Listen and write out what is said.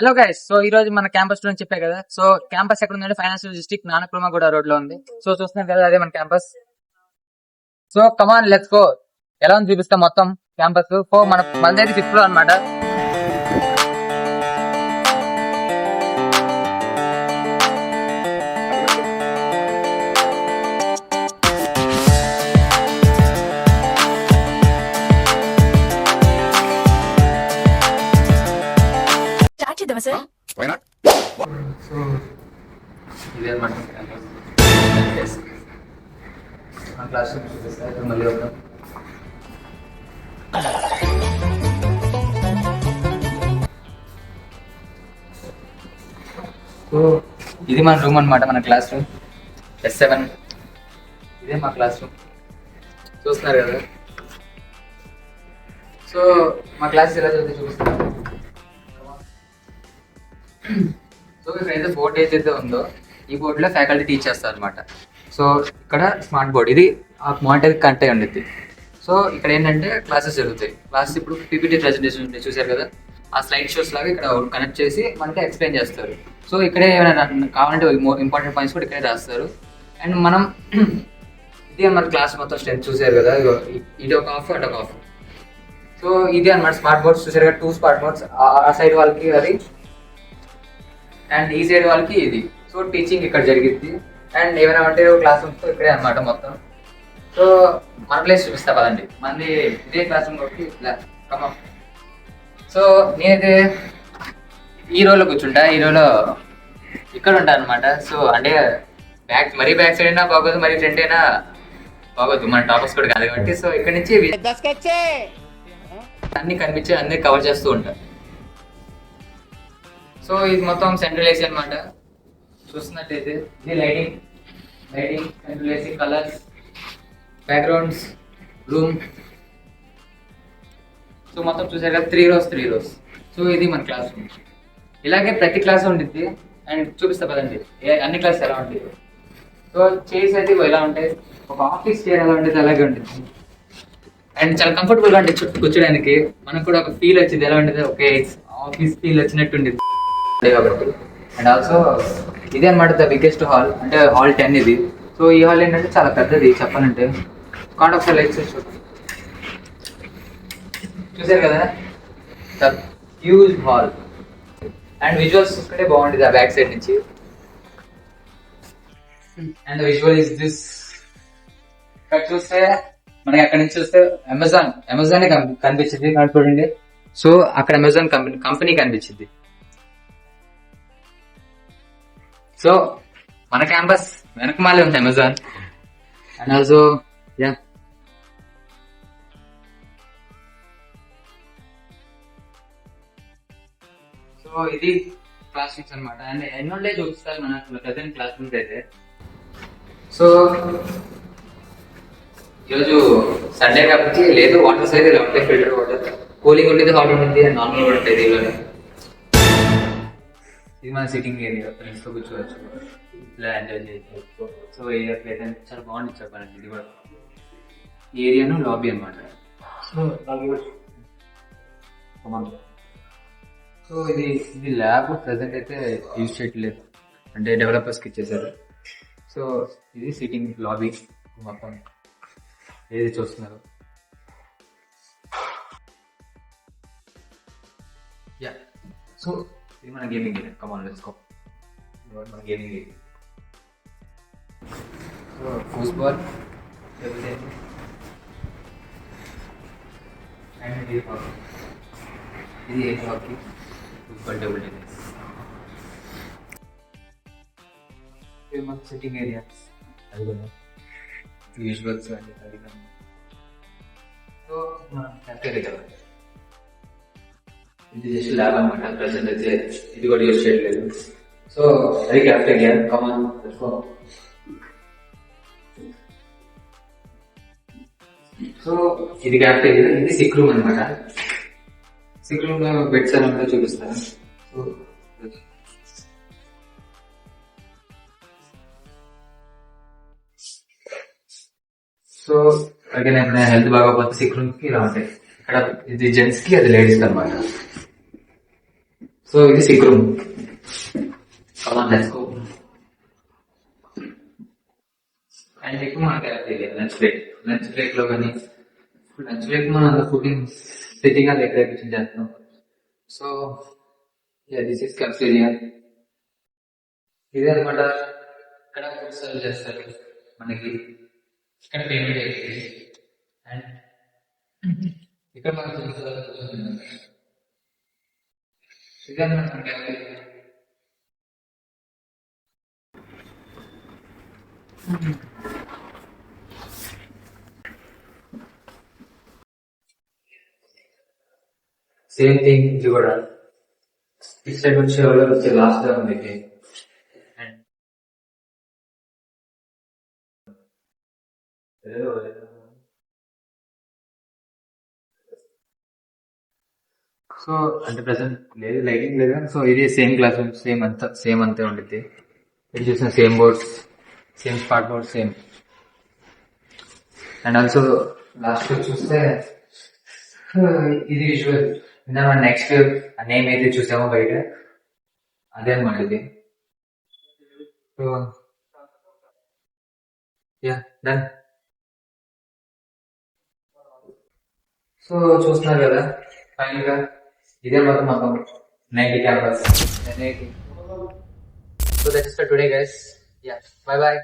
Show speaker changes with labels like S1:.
S1: Hello guys, so ఈ రోజు మన క్యాంపస్ గురించి చెప్పే కదా. సో క్యాంపస్ ఎక్కడ ఉందంటే ఫైనాన్షియల్ డిస్ట్రిక్ట్ నానక్రమగూడ రోడ్ లో ఉంది. సో చూస్తున్నాం కదా, అదే మన campus. So come on let's go. ఎలా ఉంది చూపిస్తాం మొత్తం క్యాంపస్. సో మనది 6th ఫ్లోర్ అనమాట.
S2: సార్
S1: సో ఇదే అనమాట క్యాంపస్. మన క్లాస్ రూమ్ చూపిస్తా ఇప్పుడు మళ్ళీ వద్దాం. సో ఇది మన రూమ్ అనమాట, మన క్లాస్ రూమ్ S7. ఇదే మా క్లాస్ రూమ్, చూస్తున్నారు కదా. సో మా క్లాస్ ఎలా చదివితే చూపిస్తాను. సో ఇక్కడ ఏదైతే బోర్డ్ ఏదైతే ఉందో ఈ బోర్డులో ఫ్యాకల్టీ టీచ్ చేస్తారు అనమాట. సో ఇక్కడ స్మార్ట్ బోర్డ్, ఇది ఆ మానిటర్ కనెక్ట్ అయి ఉండేది. సో ఇక్కడ ఏంటంటే క్లాసెస్ జరుగుతాయి. క్లాసెస్ ఇప్పుడు పీపీటీ ప్రెజెంటేషన్ ఉంటాయి చూసారు కదా, ఆ స్లైడ్ షోస్ లాగా ఇక్కడ కనెక్ట్ చేసి మనకి ఎక్స్ప్లెయిన్ చేస్తారు. సో ఇక్కడే ఏమైనా కావాలంటే ఇంపార్టెంట్ పాయింట్స్ కూడా ఇక్కడే రాస్తారు. అండ్ మనం ఇది మన క్లాస్ మొత్తం స్ట్రెంత్ చూసారు కదా, ఇటు ఒక ఆఫ్ అటు ఒక ఆఫ్. సో ఇది అనమాట స్మార్ట్ బోర్డ్స్ చూసారు కదా, 2 స్మార్ట్ బోర్డ్స్. ఆ సైడ్ వాళ్ళకి అది అండ్ ఈ సైడ్ వాళ్ళకి ఇది. సో టీచింగ్ ఇక్కడ జరిగింది. అండ్ ఏమైనా అంటే క్లాస్ రూమ్స్ ఇక్కడే అనమాట మొత్తం. సో మన ప్లేస్ చూపిస్తా కదండి, మనది ఇదే క్లాస్ రూమ్ కాబట్టి కమం. సో నేనైతే ఈ రోలో కూర్చుంటా, ఈ రోలో ఇక్కడ ఉంటాను అనమాట. సో అంటే మరీ బ్యాక్ సైడ్ అయినా బాగోదు, మరీ ఫ్రంట్ అయినా బాగోదు, మన టాపర్స్ కూడా కాదు కాబట్టి. సో ఇక్కడ నుంచి అన్ని కనిపించి అన్ని కవర్ చేస్తూ ఉంటా. సో ఇది మొత్తం సెంట్రల్ ఏసీ అనమాట. చూస్తున్నట్టయితే ఇది lighting central AC, colours, backgrounds, room. So మొత్తం చూసారు కదా, 3 rows. సో ఇది మన క్లాస్ రూమ్. ఇలాగే ప్రతి క్లాస్ ఉంటుంది. అండ్ చూపిస్తా కదండి అన్ని క్లాస్ ఎలా ఉంటాయి. సో చైర్స్ అయితే ఎలా ఉంటాయి, ఒక ఆఫీస్ చైర్ ఎలా ఉంటుంది అలాగే ఉంటుంది. అండ్ చాలా కంఫర్టబుల్గా ఉంటుంది కూర్చోడానికి. మనకు కూడా ఒక ఫీల్ వచ్చింది, ఎలా ఉంటుంది, ఓకే ఆఫీస్ ఫీల్ వచ్చినట్టు ఉంటుంది కాబట్టి. అండ్ ఆల్సో ఇదే అనమాట ద బిగ్గెస్ట్ హాల్, అంటే హాల్ 10 ఇది. సో ఈ హాల్ ఏంటంటే చాలా పెద్దది చెప్పాలంటే. కాంట్ ఆఫ్ లైట్స్ చూసారు కదా, the huge hall. And visuals చూసుకుంటే బాగుంటుంది ఆ బ్యాక్ సైడ్ నుంచి. And visual is this. ఇక్కడ చూస్తే మనకి అక్కడ నుంచి చూస్తే అమెజాన్ కనిపించింది చూడండి. సో అక్కడ అమెజాన్ కంపెనీ కనిపించింది. సో మన క్యాంపస్ వెనకమాలే ఉంది Amazon. And also yeah, so ఇది క్లాస్ రూమ్స్ అనమాట. అండ్ ఎన్నోళ్ళే చూపిస్తారు మన ప్రజెంట్ క్లాస్ రూమ్స్ అయితే. సో ఈరోజు సండే కాబట్టి లేదు, వాటర్స్ అయితే ఇలా ఉంటాయి, ఫిల్టర్ వాటర్. కూలింగ్ ఉండేది, హాట్ ఉంటుంది, అండ్ నార్మల్ కూడా ఉంటుంది దీనిలోనే. ఇది మన సిట్టింగ్ ఏరియా, ఫ్రెండ్స్తో కూర్చోవచ్చు, ఇలా ఎంజాయ్ చేయొచ్చు. సో ఏరియా ప్లేస్ అంటే చాలా బాగుంది చెప్పాలండి. ఇది కూడా ఏరియాను లాబీ అనమాట. సో ఇది ల్యాబ్ ప్రెసెంట్ అయితే యూజ్ చేయట్లేదు, అంటే డెవలపర్స్కి ఇచ్చేసారు. సో ఇది సిట్టింగ్ లాబీ మొత్తం ఏది చూస్తున్నారు. యా, సో ఇది మన gaming area. Come on let's go. మన gaming area. So football and ఇది హాకీ. ఇది ఏ హాకీ, ఫుట్బాల్, టేబుల్ టెన్నిస్. ఇది మన సిట్టింగ్ ఏరియా, అది కూడా విజువల్స్ అండి. అది సో మన క్యాఫేరియా, ఇది జస్ట్ ల్యాబ్ అనమాట. ప్రెసెంట్ అయితే ఇది కూడా యూజ్ చేయట్లేదు. సో అది cafeteria. Come on let's go. So ఇది క్యాఫేరియా, ఇది సిక్ రూమ్ అనమాట. సిక్ రూమ్ లో బెడ్స్ ఎలా ఉందో చూపిస్తాను. సో అలాగే హెల్త్ బాగోకపోతే సిక్ రూమ్ కి ఇలా ఉంటాయి. ఇక్కడ ఇది జెంట్స్ కి, అది లేడీస్ అనమాట. సో ఇది sick room. Let's go. And ఎక్కువ మనకి లంచ్ బ్రేక్ లో కానీ లంచ్ బ్రేక్ మనం ఫుడ్ సిటీగా దగ్గర కూర్చొని చేస్తాం. సో దిస్ ఇస్ కన్ఫ్యూజియా. ఇదే అనమాట, ఇక్కడ ఫుడ్ సర్వ్ చేస్తారు మనకి. ఇక్కడ పేమెంట్ చేస్తుంది అండ్ ఇక్కడ మనం కూర్చుంటున్నాం. ఇదే అనమాట క్యాఫే. సేమ్ థింగ్ ఇది కూడా. ఇటు సైడ్ వచ్చే వాళ్ళు వచ్చే లాస్ట్ గా ఉంది. సో అంటే ప్రెసెంట్ లేదు, లైటింగ్ లేదు. సో ఇది సేమ్ క్లాస్ రూమ్, సేమ్ అంతే ఉండిద్ది. ఇది చూసిన same boards, same spot board, same. And also last చూస్తే ఇది విజువల్. మన నెక్స్ట్ నేమ్ ఏది చూసామో బయట అదే అనమాట ఇది. So yeah done. సో చూస్తున్నారు కదా, ఫైనల్ గా ఇదే మొత్తం ninety campus. So that is for today guys. Yeah, bye bye.